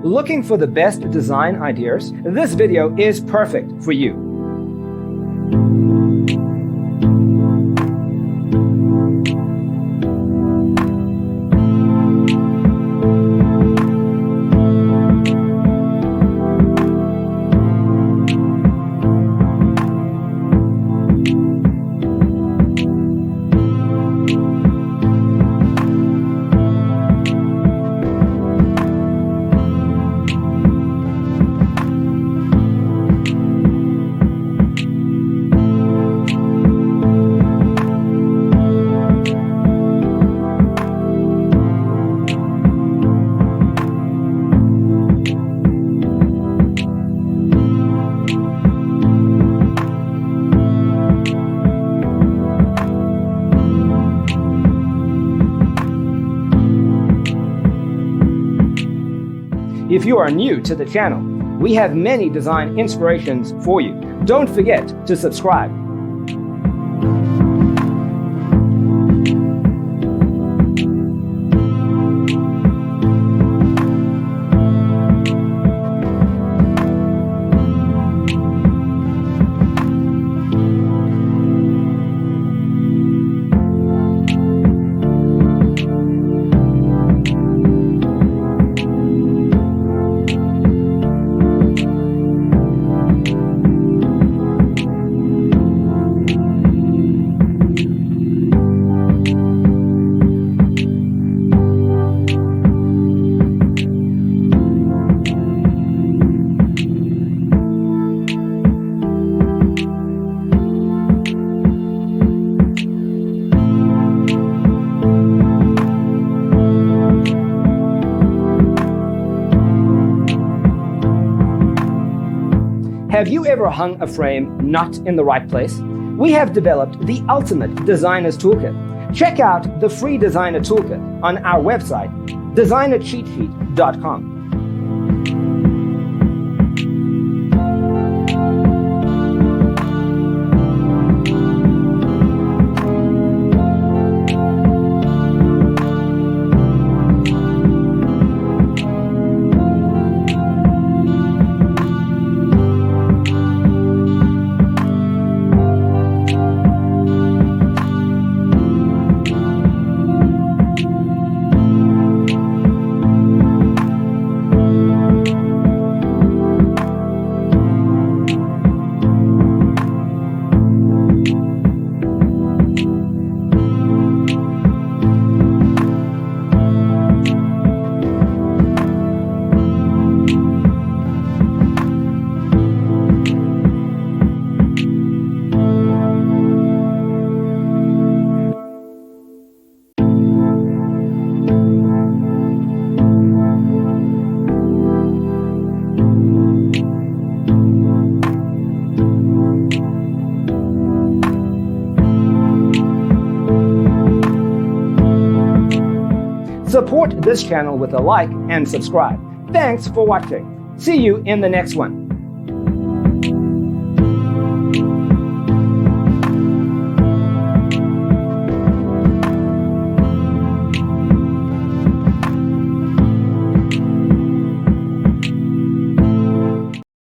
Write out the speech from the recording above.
Looking for the best design ideas? This video is perfect for you. If you are new to the channel, we have many design inspirations for you. Don't forget to subscribe. Have you ever hung a frame not in the right place? We have developed the ultimate designer's toolkit. Check out the free designer toolkit on our website, designercheatsheet.com. Support this channel with a like and subscribe. Thanks for watching. See you in the next one.